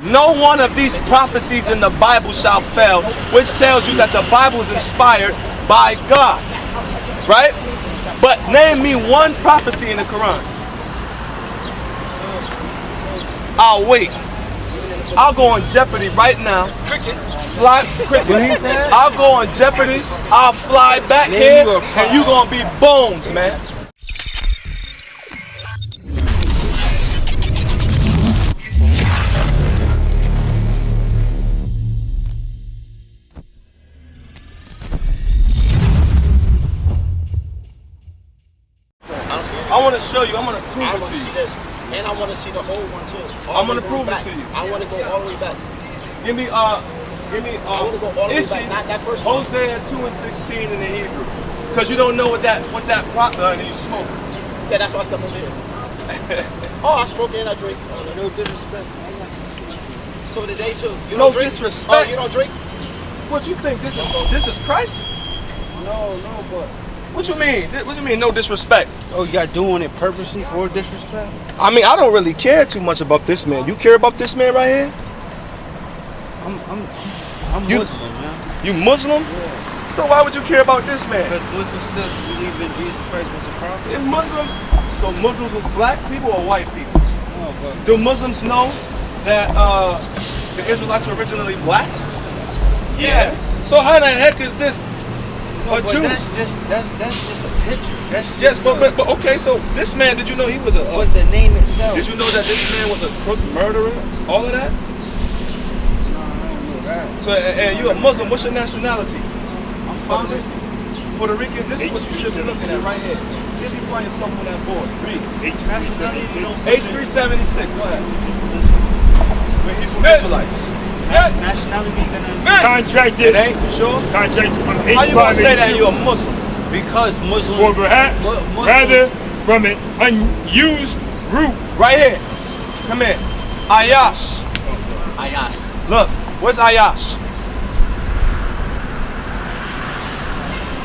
no one of these prophecies in the Bible shall fail, which tells you that the Bible is inspired by God, right? But name me one prophecy in the Quran. I'll wait. I'll go on Jeopardy right now. Crickets. I'll go on Jeopardy. I'll fly back here, and you gonna be bones, man. I want to show you. I'm going to prove it to you. And I want to see the old one too. I'm going to prove it to you. I want to go all the way back. Give me I want to go all the way back. Not that first one. Hosea 2:16 in the Hebrew. Because you don't know what that prop and you smoke. Yeah, that's why I step over here. Oh, I smoke and I drink. No disrespect. So today too. You No don't drink? disrespect. Oh, you don't drink? What you think? This is Christ? No, but. What you mean? What you mean? No disrespect. Oh, you got doing it purposely for disrespect? I mean, I don't really care too much about this man. You care about this man right here? I'm Muslim, man. You Muslim? Yeah. So why would you care about this man? Because Muslims still believe in Jesus Christ was a prophet. If Muslims, so Muslims was black people or white people? No, but Do Muslims know that the Israelites were originally black? Yeah. So how the heck is this? no, but Jew? that's just a picture. That's just Yes, but okay. So this man, did you know he was a? But the name itself. Did you know that this man was a crook, murderer, all of that? No, I don't know that. So and you're a Muslim. What's your nationality? I'm Puerto Rican. Puerto Rican. This is what you should be looking at right here. See if you find yourself on that board. Read. H376. Go ahead. We're Hebrew Israelites. Yes. Nationality Contracted. It ain't you sure? Contracted from How you gonna say that you're a Muslim? because Muslims. Or perhaps, Muslims, rather, from an unused root. Right here. Come here. Ayash. Ayash. Look. Where's Ayash?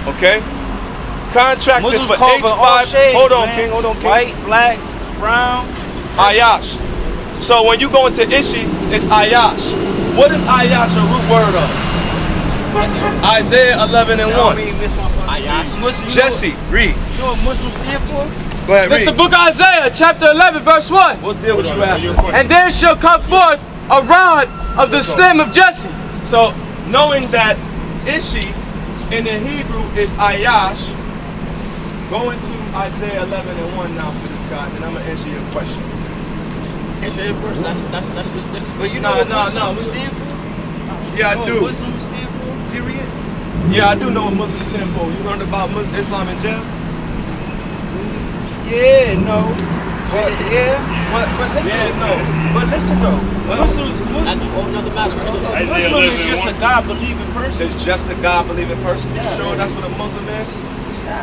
Okay. Contracted Muslims for cover all H5. shades, Hold on, man. King. Hold on, King. White, black, brown. Ayash. So when you go into Ishi, it's Ayash. What is Ayash a root word of? Isaiah 11 and 1. Ayash. Jesse, read. You know what Muslims stand for? Go ahead, It's read. the book of Isaiah, chapter 11, verse 1. We'll deal with you after. And there shall come forth a rod of the stem of Jesse. So knowing that Ishi in the Hebrew is Ayash, go into Isaiah 11 and 1 now for this guy, and I'm going to answer your question. Answer it first. That's But you know what Muslims stand for? Yeah, I You know do. what Muslims stand for? Period. Yeah, I do know what Muslims stand for. You learned about Islam in jail? Yeah, no. But yeah. But listen. Yeah, no. But listen though. That's Muslims a whole nother matter. Muslim is just a God-believing person. It's just a God-believing person. You Yeah. sure that's what a Muslim is? Yes.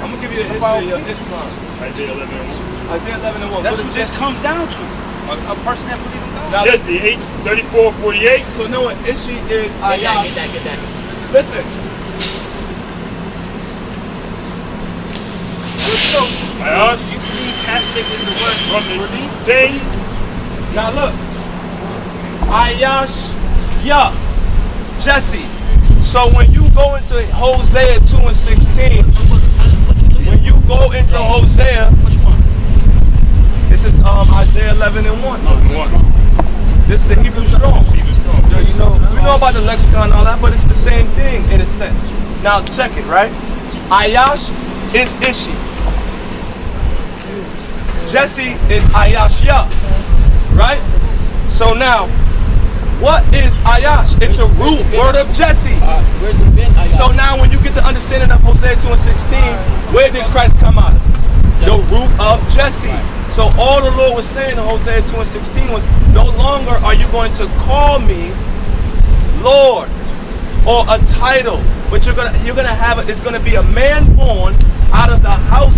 I'm going to give you the It's about history of Islam. Isaiah 11 and 1. Isaiah 11 and 1. That's Go to what this comes down to. A person that believes in God. Now, Jesse, H3448. so knowing Ishi is Get Ayash. that. Listen. Ayash. You believe Catholic is the word From believe? the same. Now look. Ayash, yeah, Jesse. So when you go into Hosea 2 and 16, when you go into Hosea, this is Isaiah 11 and 1. This is the Hebrew Strong. Yo, you know about the lexicon and all that, but it's the same thing in a sense. Now check it, right? Ayash is Ishi. Jesse is Ayashya, right? So now, what is Ayash? It's a root word of Jesse. Where's the bin? So now when you get the understanding of Hosea 2 and 16, where did Christ come out of? The root of Jesse. So all the Lord was saying in Hosea 2 and 16 was, no longer are you going to call me Lord or a title, but you're gonna have it's gonna be a man born out of the house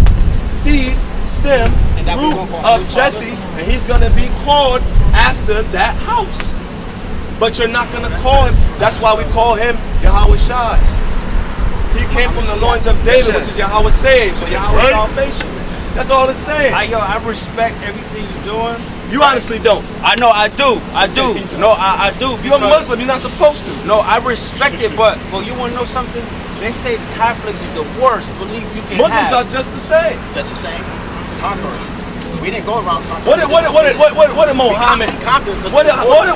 seed stem root of Jesse, and he's gonna be called after that house. But you're not gonna call him. That's why we call him YHWH. He came from the loins of David, which is Yahweh saves, or Yahweh salvation. That's all it's saying. I respect everything you're doing. You honestly don't. I know I do. I do. No, I do. You're a Muslim. You're not supposed to. No, I respect it, but you want to know something? They say the Catholics is the worst belief you can Muslims have. are just the same. That's the same. Conquerors. We didn't go around conquering. What did Muhammad?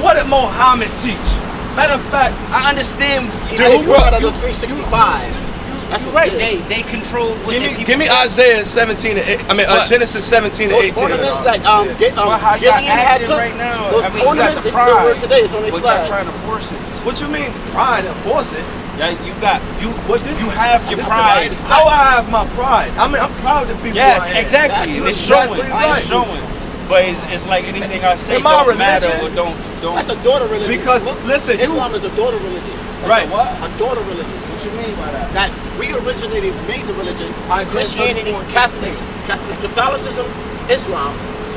What did Muhammad teach? Matter of fact, I understand. Dude, we're out of the 365. That's right. They control. Give me Isaiah 17 to 8. I mean Genesis 17 to 18. Those ornaments that how y'all Gideon had acting took, right now. those I mean, you got ornaments, the they still wear pride, today. It's on their but y'all flag. trying to force it. What you mean pride and force it? Yeah, you have your This pride. is How I have my pride? I mean, I'm proud to be Yes, who I am. exactly. That's It's showing. exactly It's showing. But it's like anything I say In my don't matter or religion, don't. That's a daughter religion. Because, listen, Islam is a daughter religion. Right. What? A daughter religion. What you mean by that? That we originated made the religion. Isaiah Christianity, 34:16. Catholicism, Islam,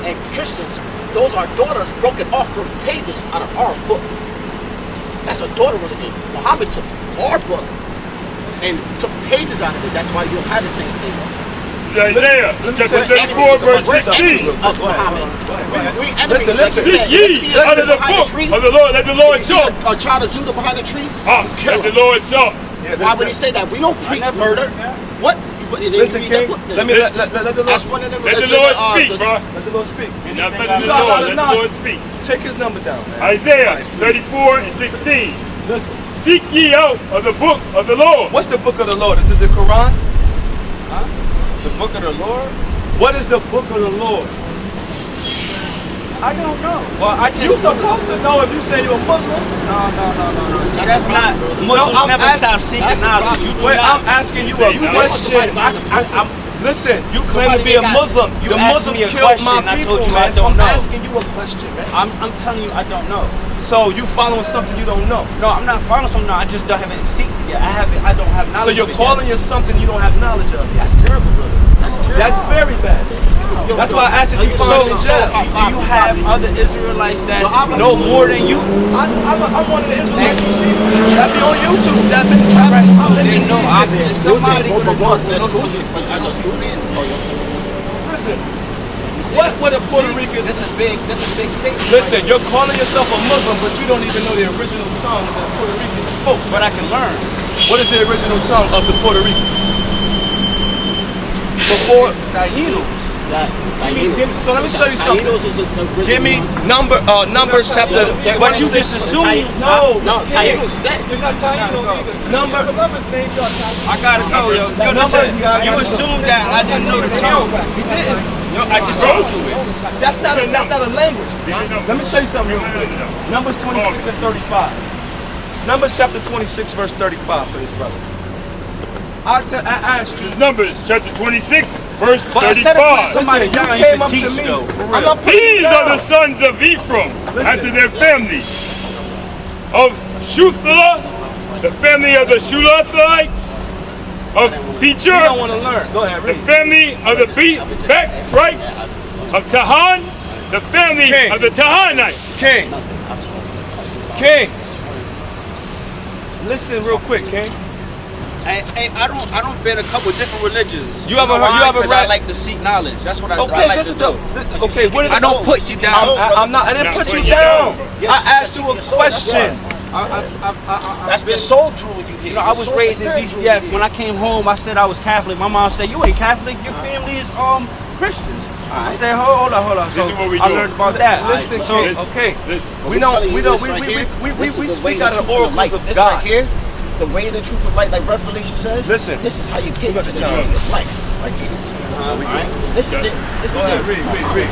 and Christians. Those are daughters broken off from pages out of our book. That's a daughter religion. Muhammad took our book and took pages out of it. That's why you have the same thing. Isaiah chapter 34 verse We're 16. enemies of Muhammad. We enemies. Listen, like you listen. said. Seek ye out of the book of the Lord. Let the Lord See talk. a child of Judah behind a tree? Let Kill the him. Lord talk. Why would he say that? We don't preach murder. What? Listen, King, let the That's Lord, one of them. Let the Lord speak, bro. let the Lord speak. You're not better than the Lord. Let the Lord speak. Take his number down, man. Isaiah 34 and 16. Listen, Seek ye out of the book of the Lord. what's the book of the Lord? Is it the Quran? The book of the Lord? What is the book of the Lord? I don't know. Well, I just You're supposed to know if you say you're a Muslim. No. See, that's not. Muslims I'm never asking- stop seeking knowledge. You do Wait, not. I'm asking you Say a no. question. Listen, you claim to be a Muslim. You The asked Muslims me a killed question, my and I people, told you man. I So I'm don't know. asking you a question, man. I'm telling you, I don't know. So you following something you don't know. No, I'm not following something. I just haven't seen it yet. I don't have knowledge. So you're of it calling yet. you something you don't have knowledge of. That's terrible, brother. That's terrible. That's very bad. That's why I asked if you find in jail. Do you have other Israelites that know more than you? I'm one of the Israelites you see that be on YouTube that been trapping. They know. There's Somebody School gonna one. know. There's school. There's a school. Listen, what would a Puerto Rican? That's a big statement. Listen, you're calling yourself a Muslim, but you don't even know the original tongue that Puerto Ricans spoke. But I can learn. What is the original tongue of the Puerto Ricans? Before, so let me show you something. Give me Numbers chapter. But you just assume. No, Taino's dead. you're not Taino either. Numbers named I gotta go, yo. Yo, listen. You assume that I didn't know the tongue. You didn't. No, I just told you it. That's not a language. Let me show you something real quick. Numbers 26 and 35. Numbers chapter 26 verse 35 for this brother. I asked you. Numbers chapter 26 verse But instead of putting 35. somebody down, you came up to me. I'm not putting you These are the down. sons of Ephraim after their families. Of Shuthla, the family of the Shulathites. Of You don't Becher, want to learn. Go ahead, the read. family of the Bechrites. Of Tahan, the family King. of the Tahanites. King. Listen real quick, King. I don't ban a couple different religions. You ever know heard- you why? ever 'Cause read- I like to seek knowledge. That's what I Okay, like this to is the. do. Okay, what is I don't put you down. I'm not. I didn't put you down. I asked you a question. That's been sold true you You here. know, I was raised in DCF. When I came home, I said I was Catholic. My mom said, "You ain't Catholic. Your family is Christians." I said, "Hold on." So This is what we I do. learned about that. Listen, So King. Okay. Listen. We speak out of the oracles of this God. right here, the way, the truth, of light, like Revelation says. Listen. This is how you get got to the the time. tree of life. Right here. All right. This is it. This Go is ahead, it. read.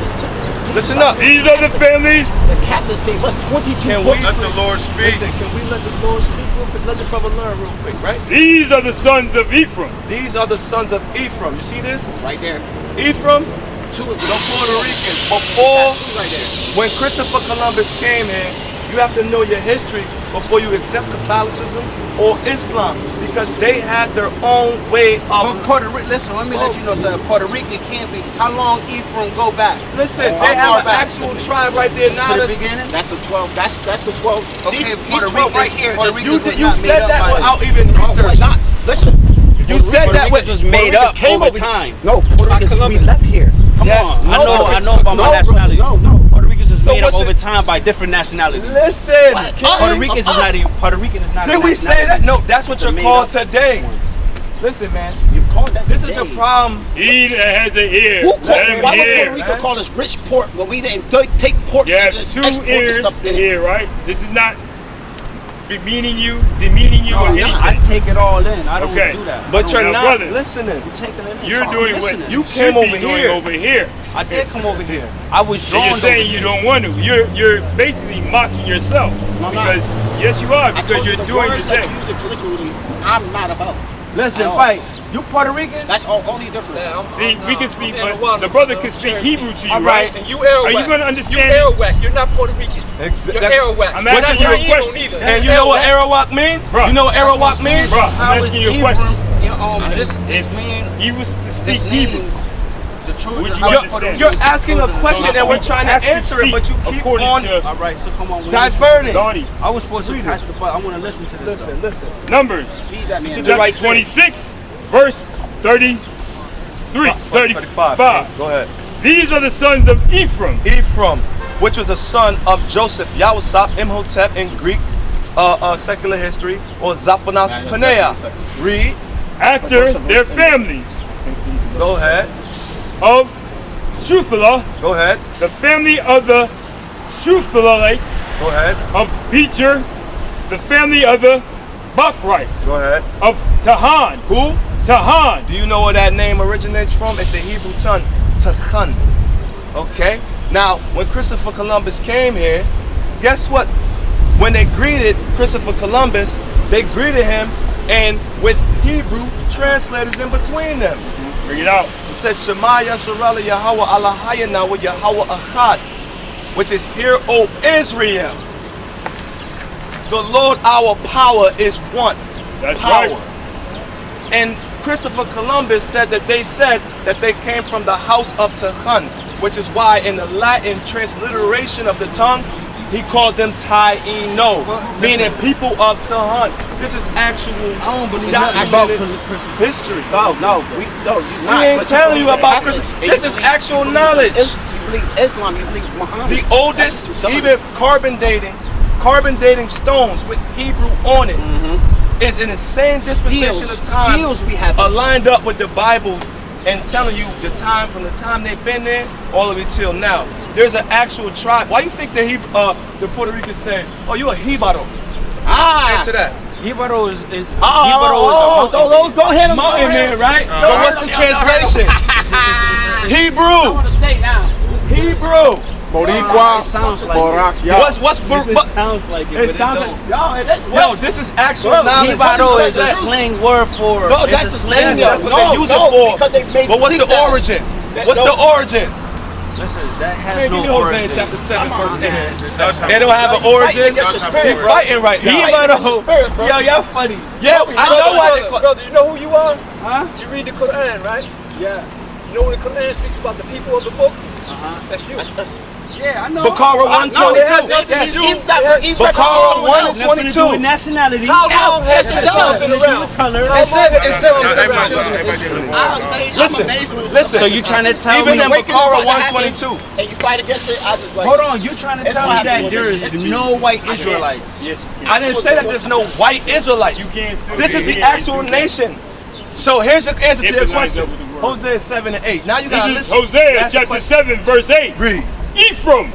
Listen up. These are the families. The Catholics gave us 22 Can we books. let the Lord speak? Listen, can we let the Lord speak real quick? Let the brother learn real quick, right? These are the sons of Ephraim. These are the sons of Ephraim. You see this? Right there. Ephraim, Two of the them. Puerto Ricans. Before, Right there. when Christopher Columbus came here, you have to know your history before you accept Catholicism or Islam, because they had their own way of. Puerto Rico, listen, let me let you know something. Puerto Rican can't be. How long Ephraim go back? Listen, How they far have an back? actual tribe right there now. To the That's- beginning? That's the 12. That's the 12. Okay, These Puerto 12 Rican- right here. Puerto is- Rican You was did, you not made said up that by without them. even Oh, wait, researching. not. Listen. You said that Puerto Ricans was made Puerto up Ricans came over over- time. No, Puerto Ricans, we Columbus. left here. Come Yes. on, I know about my No, nationality. no. Puerto Ricans So made up what's over it- time by different nationalities. Listen, Puerto Rican is not even. Puerto Rican is not. did a we say that? nationality. No, that's what It's a you're made called up today. one. Listen, man, You call that this is today. the problem. He that has an ear, Who called, let him why would hear. Puerto Rico call us rich port when we didn't take ports You and have just 2 export the ears stuff to in? hear, right? This is not demeaning you or anything. I take it all in. I don't Okay. do that. But I you're don't- Now, not brother, listening. I'm taking it in. You're I'm doing what listening. You you came should be over doing here. over here. I did come over here. I was And drawn you're saying over you here. don't want to. You're basically mocking yourself. No, I'm not. Because yes you are, I because told you you're the doing the words that thing. you use it colloquially, I'm not about. Listen, At all. right? You Puerto Rican? That's the only difference. See, we can speak, but the brother can speak Hebrew to you, All right? right. And you Arawak. Are you going to understand? You Arawak. You're not Puerto Rican. You're Arawak. I'm You're not asking you a Taino question. neither. And you know what Arawak mean? Bruh. You know what Arawak mean? Bro, I I'm was asking you a Hebrew. question. This If man, he was to speak this Hebrew, name, the children. Would you how understand? Puerto You're Ricans asking a children- question and we're trying to have to answer it, but you speak keep according on to All right, so come on. diverting. Donnie, I was supposed to catch the butt. I want to listen to this. Listen, listen. Numbers, Feed that man. the chapter right thing. 26, verse 33, 35. Go ahead. These are the sons of Ephraim. Ephraim, which was a son of Joseph, Yahweh Imhotep in Greek secular history, or Zapanath Paneah. Read. After their families Go ahead. of Shuthala, Go ahead. the family of the Shuthalites, Go ahead. of Beecher, the family of the Bakrites, Go ahead. of Tahan. Who? Tahan. Do you know where that name originates from? It's a Hebrew tongue, Tachan. Okay? Now, when Christopher Columbus came here, guess what? When they greeted Christopher Columbus, they greeted him and with Hebrew translators in between them. Bring it out. It said, Shema YASHARAHLA Yahweh AHLAHAYANAWA Yahweh ACHAAD, which is, Hear, O Israel. The Lord our power is one. That's Power. right. And Christopher Columbus said that they came from the house of Tachan, which is why in the Latin transliteration of the tongue, he called them Taino, meaning people of Tachan. This is actual I don't believe nothing about documented Christmas. history. No, We you're ain't not. telling you about Christmas. This is actual knowledge. You believe Islam, you believe Muhammad. The oldest, That's what you're even carbon dating stones with Hebrew on it is in the same dispensation of time, Steels we have. aligned up with the Bible and telling you the time from the time they've been there all the way till now. There's an actual tribe. Why you think the Puerto Ricans say, "Oh, you a Hibaro"? Answer that. Ibaro is a Go ahead and Mountain man, right? But what's the translation? I Hebrew. want to stay now. Hebrew. Boricua. It sounds like it. What's It sounds like it. it sounds like, Yo, it is, yo, this is actual Bro, knowledge. Ibaro That's is a the truth. slang word for. No, it's that's a the slang slang, yo. That's word. what they use it for. Because they made But what's the believe that. origin? What's the origin? Listen, that has Man, give me no Hosea origin. chapter 7, Come verse on, 8. man. They don't have an origin. They fighting right now. Fighting against the spirit, bro. Yo, y'all funny. Yeah, I know why they call. Brother, you know who you are? Huh? You read the Quran, right? Yeah. You know when the Quran speaks about the people of the book? That's you. Yeah, I know. Bakara 122. Bakara 1 and Nothing to do with 22. nationality. How long has yes, it it does. been around? Color. It says Listen. So you trying to tell Even me? in Bakara 122. And you fight against it, I just like. Hold on, you trying to It's tell what me happened that there with is the- no white Israelites? Yes. I didn't say that there's no white Israelites. You can't say This is that. the actual nation. So here's the answer to your Emphasize question. that with the word. Hosea 7 and 8. Now you gotta This is listen. Hosea Ask the chapter question. 7, verse 8. Read. Ephraim,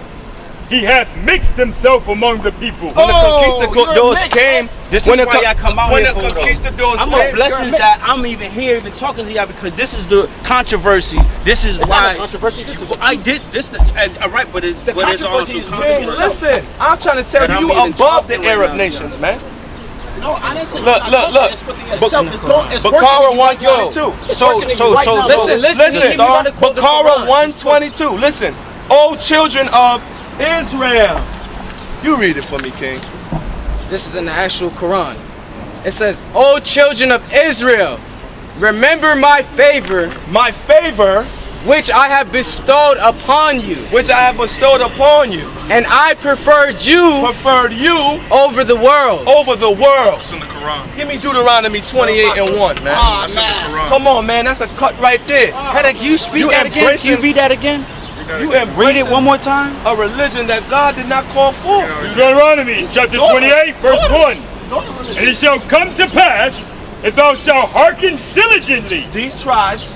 he hath mixed himself among the people. When the conquistadors you're mixed. came, This when is the why y'all come out when here the for, though. conquistadors I'm a came, blessing that I'm even here, even talking to y'all, because this is the controversy. This is It's not why a controversy. This is I did this. Right, but it's controversy also is man, controversy. listen, I'm trying to tell But you, I'm you even above the talking right Arab now, nations, man. No, I didn't say Look, look. It's within yourself. It's going. It's Bakara working in you right 122. now. It's So, working in you right now. listen. Bakara 122. Listen, O children of Israel. You read it for me, King. This is in the actual Quran. It says, "O children of Israel, remember my favor, My favor, which I have bestowed upon you, which I have bestowed upon you, and I preferred you preferred you over the world." over the world. It's in the Quran. Give me Deuteronomy 28 and 1, man. Oh, That's in the man. Quran. Come on, man. That's a cut right there. Hedek, you speak You that again? Can you embracing- read that again? You Read it embracing one more time. a religion that God did not call forth. Deuteronomy chapter 28, verse 1. And it shall come to pass, if thou shalt hearken diligently These tribes,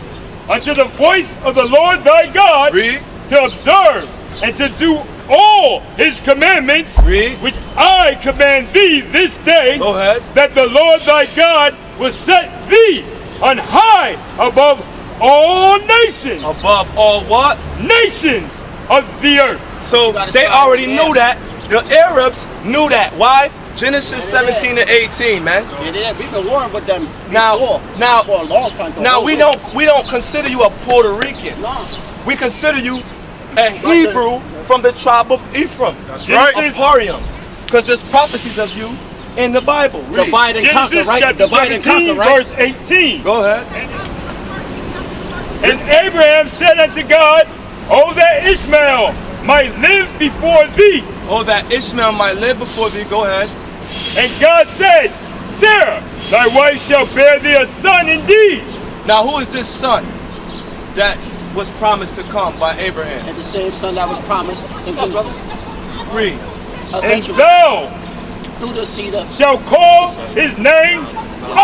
unto the voice of the Lord thy God, read, to observe and to do all his commandments, read, which I command thee this day, go ahead. that the Lord thy God will set thee on high above all nations, Above all what? nations of the earth. So they already knew that. The Arabs knew that. Why? Genesis 17 to 18, man. Yeah, we've been warring with them Now, for a long time. now we don't consider you a Puerto Rican. No. We consider you a Hebrew from the tribe of Ephraim. That's right. Gabaryam. Because there's prophecies of you in the Bible. Read. Divide and conquer, Genesis right? chapter Divide and 17, conquer, right? verse 18. Go ahead. And Abraham said unto God, O that Ishmael might live before thee. Oh, that Ishmael might live before thee. Go ahead. And God said, Sarah, thy wife shall bear thee a son indeed. Now, who is this son that was promised to come by Abraham? And the same son that was promised in Genesis. Read. And Eventually, thou through the seed of shalt call his name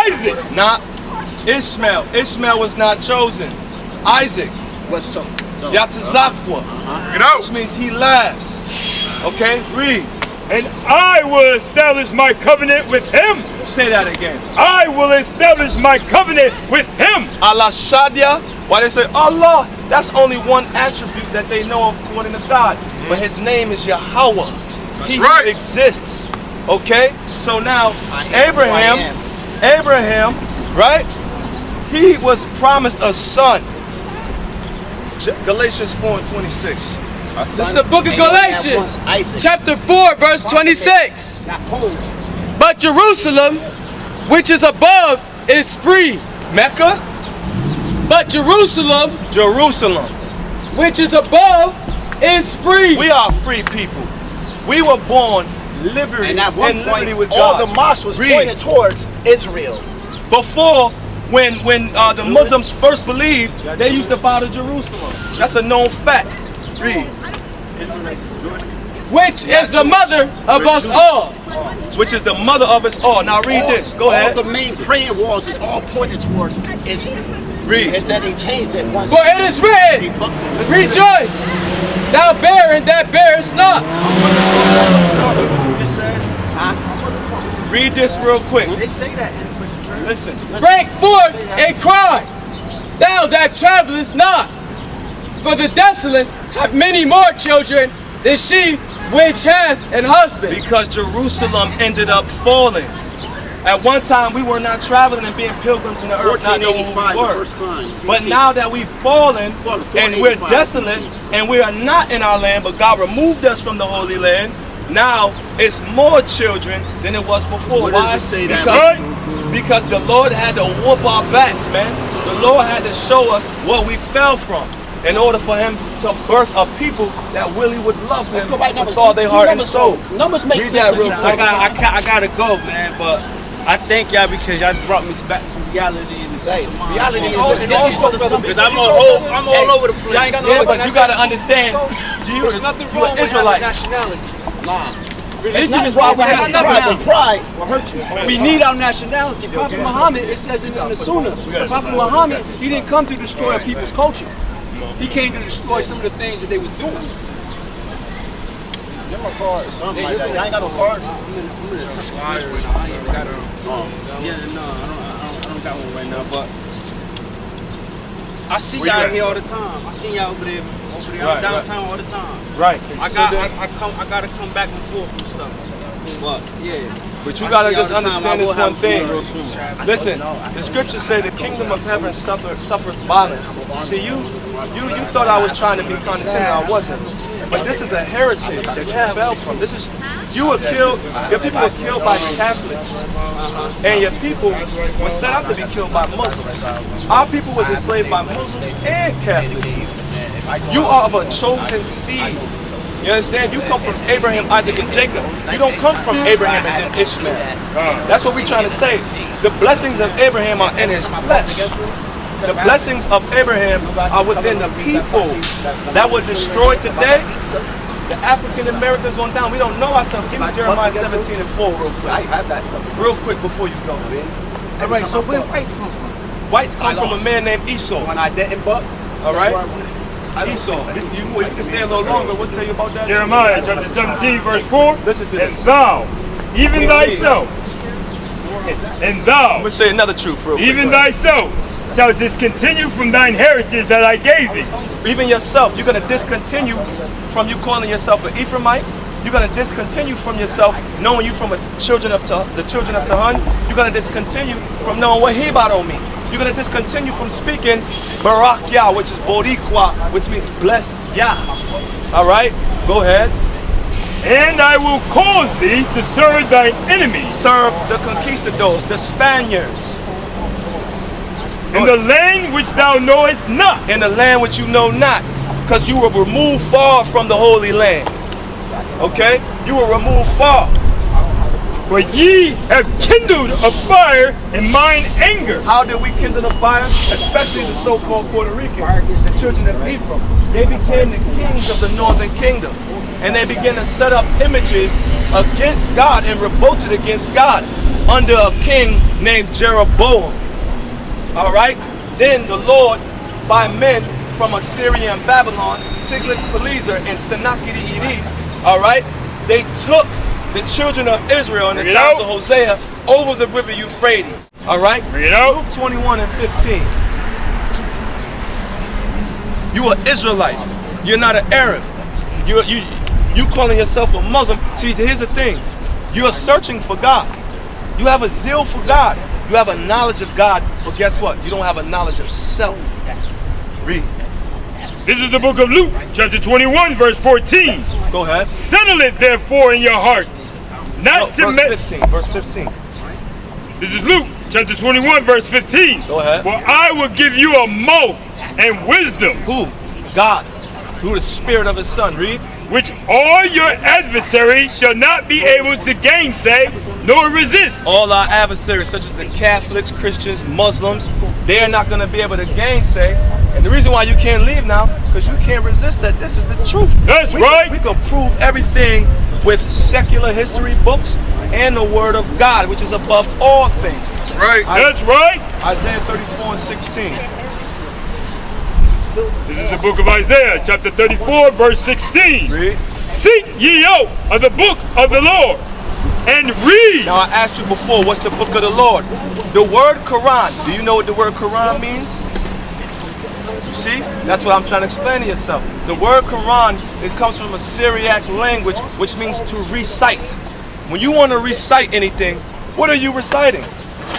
Isaac. Not Ishmael. Ishmael was not chosen. Isaac. was so. Yatzakwa. Which means he laughs. Okay? Read. And I will establish my covenant with him. Say that again. I will establish my covenant with him. Allah Shadia. Why they say Allah? That's only one attribute that they know of according to God. But his name is Yahweh. He who exists. Okay? So now Abraham, right? He was promised a son. Galatians 4:26. This is the book of Galatians, chapter 4, verse 26. But Jerusalem, which is above, is free. Mecca, But Jerusalem, which is above, is free. we are free people. We were born liberty And at one and point, liberty with all God. the mosque was Read. pointed towards Israel. Before, when the Muslims first believed, they used to bow to Jerusalem. That's a known fact. Read. Which is the mother of us all. Which is the mother of us all. Now read this. Go ahead. All the main praying walls is all pointed towards Israel. Read. And then they changed it once. For it is written, rejoice, thou barren that bearest not. Read this real quick. They say that in the Christian church. Listen. Break forth and cry, thou that travelest not. For the desolate have many more children than she which hath an husband. Because Jerusalem ended up falling. At one time, we were not traveling and being pilgrims in the earth, not knowing who 1485, we the were. first time. But now that we've fallen and we're 1485 desolate and we are not in our land, but God removed us from the Holy Land, now it's more children than it was before. Where Why? does it say that? Because the Lord had to whoop our backs, man. The Lord had to show us what we fell from in order for him to birth a people that really would love him Let's go back with all their heart and soul. Numbers make Read sense. that real quick. I gotta go, man, but I thank y'all because y'all brought me back to reality and the sense of mind. Reality is because I'm all over the place. Y'all ain't got no Yeah, but you gotta understand, you're There's nothing an wrong with having Israelite. nationality. Religion is why we have pride. Pride will hurt you. We need our nationality. Prophet Muhammad, it says in the Sunnah, Prophet Muhammad, he didn't come to destroy a people's culture. He came to destroy some of the things that they was doing. Give them a card or something like that. Y'all ain't got no cards? Yeah, no, I don't got one right now, but I see y'all here all the time. I see y'all over there. I'm downtown all the time. Right. I gotta come back and forth and stuff. But yeah. But you I gotta see just all the time. understand I this will have one thing. food real soon. Listen, the scriptures say the kingdom of heaven suffers violence. See, you thought I was trying to be condescending. I wasn't. But this is a heritage that you fell from. This is, you were killed, your people were killed by Catholics. And your people were set up to be killed by Muslims. Our people was enslaved by Muslims and Catholics. You are of a chosen seed. You understand? You come from Abraham, Isaac, and Jacob. You don't come from Abraham and then Ishmael. That's what we're trying to say. The blessings of Abraham are in his flesh. The blessings of Abraham are within the people that were destroyed today. The African Americans on down, we don't know ourselves. Give me Jeremiah 17 and 4 real quick. I have that stuff. Real quick before you go. All right, so where whites come from? Whites come from a man named Esau. When I didn't buck, All right? that's where I went. Esau. You can stay a little longer. We'll tell you about that. Jeremiah chapter 17 verse 4. Listen to And this. thou, even thyself, and I'm thou, going to say another truth real quick. even Go ahead. thyself, shalt discontinue from thine heritage that I gave thee. Even yourself, you're going to discontinue from you calling yourself an Ephraimite. You're going to discontinue from yourself knowing you from the children of Tahan. You're going to discontinue from knowing what Hebado means. You're going to discontinue from speaking Barak Yah, which is Boricua, which means bless Yah. All right? Go ahead. And I will cause thee to serve thine enemies Serve the conquistadors, the Spaniards, in the land which thou knowest not. in the land which you know not, because you were removed far from the Holy Land. Okay? You were removed far. For ye have kindled a fire in mine anger. How did we kindle the fire? Especially the so-called Puerto Ricans, the children of Ephraim. They became the kings of the northern kingdom. And they began to set up images against God and revolted against God under a king named Jeroboam. All right? Then the Lord, by men from Assyria and Babylon, Tiglath-Pileser and Sennacherib, all right? They took the children of Israel in the times of Hosea over the river Euphrates. All right? Luke 21 and 15. You are Israelite. You're not an Arab. You calling yourself a Muslim. See, here's the thing. You are searching for God. You have a zeal for God. You have a knowledge of God. But guess what? You don't have a knowledge of self. Read. This is the book of Luke, chapter 21, verse 14. Go ahead. Settle it therefore in your hearts, not to verse 15. Verse 15. This is Luke, chapter 21, verse 15. Go ahead. For I will give you a mouth and wisdom, Who? God. Through the Spirit of His Son. Read. which all your adversaries shall not be able to gainsay nor resist. All our adversaries, such as the Catholics, Christians, Muslims, they are not going to be able to gainsay. And the reason why you can't leave now, because you can't resist that this is the truth. That's right. We can prove everything with secular history books and the Word of God, which is above all things. That's right. That's right. Isaiah 34 and 16. This is the book of Isaiah, chapter 34, verse 16. Read. Seek ye out of the book of the Lord and read. Now I asked you before, what's the book of the Lord? The word Quran. Do you know what the word Quran means? You see? That's what I'm trying to explain to yourself. The word Quran, it comes from a Syriac language, which means to recite. When you want to recite anything, what are you reciting?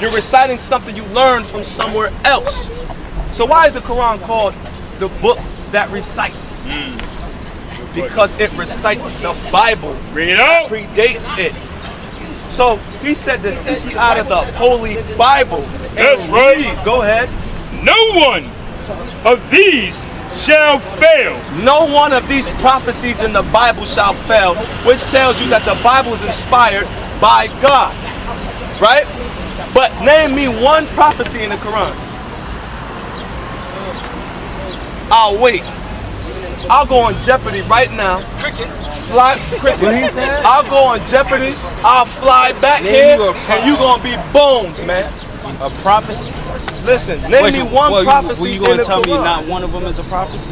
You're reciting something you learned from somewhere else. So why is the Quran called the book that recites? Because it recites the Bible. Read out. Predates it. So he said to seek ye out of the Holy Bible. That's and right. read. Go ahead. No one of these shall fail. No one of these prophecies in the Bible shall fail, which tells you that the Bible is inspired by God. Right? But name me one prophecy in the Quran. I'll wait. I'll go on Jeopardy right now. Crickets. Crickets. I'll go on Jeopardy. I'll fly back here, and you gonna be bones, man. A prophecy? Listen, name me one prophecy Were you in going the to tell me Quran. not one of them is a prophecy?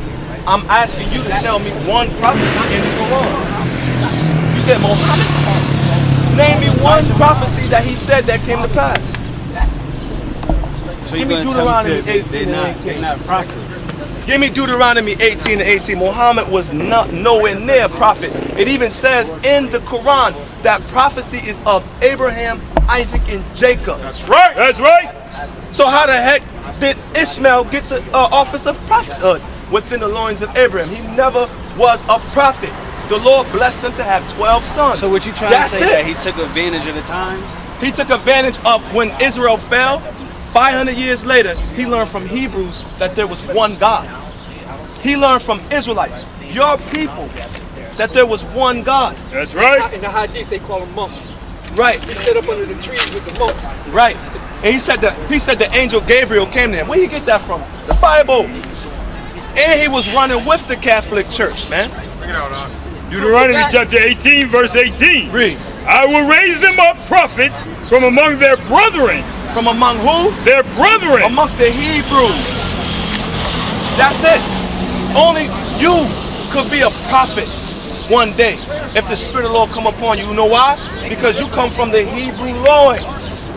I'm asking you to tell me one prophecy in the Quran. You said Muhammad? Name me one prophecy that he said that came to pass. So Give you're me going to tell me Deuteronomy 18 and they're 18. not prophets? Give me Deuteronomy 18 and 18. Muhammad was not nowhere near a prophet. It even says in the Quran that prophecy is of Abraham, Isaac, and Jacob. That's right. That's right. So how the heck did Ishmael get the office of prophethood within the loins of Abraham? He never was a prophet. The Lord blessed him to have 12 sons. So what you trying That's to say it. that he took advantage of the times? He took advantage of when Israel fell. 500 years later, he learned from Hebrews that there was one God. He learned from Israelites, your people, that there was one God. That's right. In the Hadith, they call them monks. Right. He sat up under the trees with the monks. Right. And he said the angel Gabriel came to him. Where do you get that from? The Bible. And he was running with the Catholic Church, man. Bring it out, Doc. Deuteronomy chapter 18, verse 18. Read. I will raise them up prophets from among their brethren. From among who? Their brethren. Amongst the Hebrews. That's it. Only you could be a prophet one day if the Spirit of the Lord come upon you. You know why? Because you come from the Hebrew loins.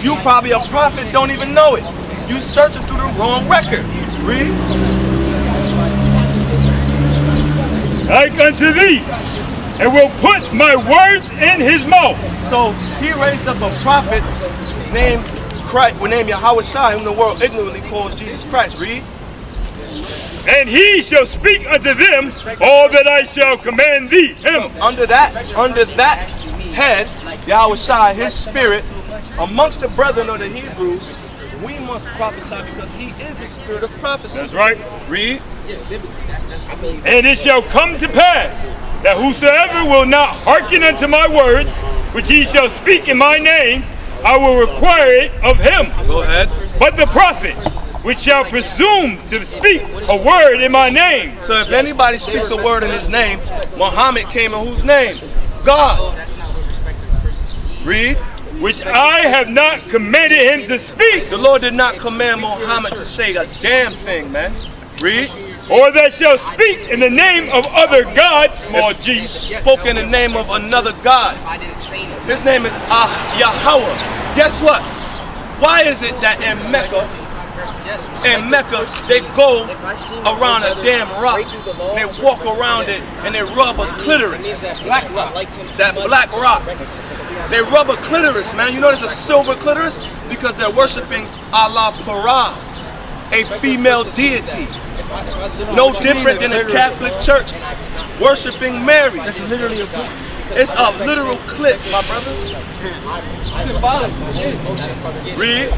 You probably a prophet, don't even know it. You searching through the wrong record. Read. Like unto thee, and will put my words in his mouth. So he raised up a prophet named Christ, named YHWH, whom the world ignorantly calls Jesus Christ. Read. And he shall speak unto them all that I shall command thee. Him. Under that head, YHWH, his spirit, amongst the brethren of the Hebrews, we must prophesy because he is the spirit of prophecy. That's right. Read. And it shall come to pass that whosoever will not hearken unto my words, which he shall speak in my name, I will require it of him. Go ahead. But the prophet, which shall presume to speak a word in my name. So if anybody speaks a word in his name, Muhammad came in whose name? God. Read. Which I have not commanded him to speak. The Lord did not command Muhammad to say a damn thing, man. Read. Or that shall speak in the name of other gods, small g. Spoke in the name of another God. His name is Yahweh. Guess what? Why is it that in Mecca, they go around a damn rock, and they walk around it, and they rub a clitoris? Black rock. That black rock. They rub a clitoris, man. You know there's a silver clitoris? Because they're worshiping Allah Paras, a female deity. No different than the Catholic Church worshiping Mary. It's literally it's a literal clip, my brother. Symbolic. Read.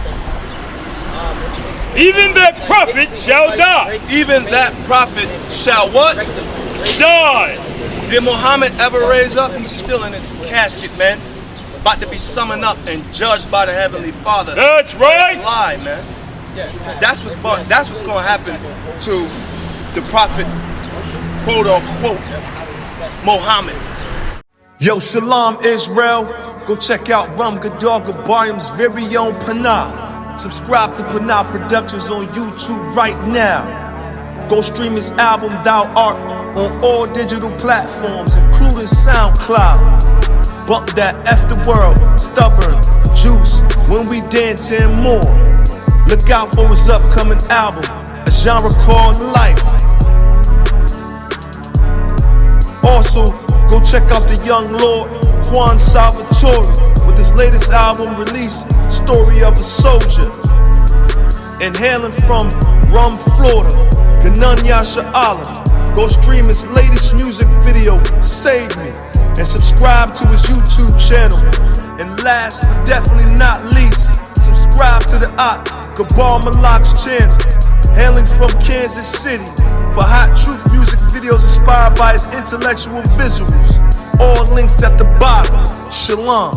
Even that prophet shall die. Even that prophet shall what? Die. Did Muhammad ever raise up? He's still in his casket, man. About to be summoned up and judged by the Heavenly Father. That's right. Lie, man. That's what's going to happen to the prophet, quote unquote, Muhammad. Yo, Shalom Israel. Go check out Gadal, Gabaryam's very own PANAH. Subscribe to PANAH Productions on YouTube right now. Go stream his album Thou Art on all digital platforms, including SoundCloud. Bump that F the world, stubborn, juice, when we dance and more. Look out for his upcoming album, a genre called Life. Also, go check out the young Lord, QUON SALVATORE, with his latest album release, Story of a Soldier. And hailing from Rum, Florida, GANAN YASHARAHLA. Go stream his latest music video, Save Me, and subscribe to his YouTube channel. And last but definitely not least, subscribe to the Gabar MALAK's channel, hailing from Kansas City, for hot truth music videos inspired by his intellectual visuals. All links at the bottom. Shalom.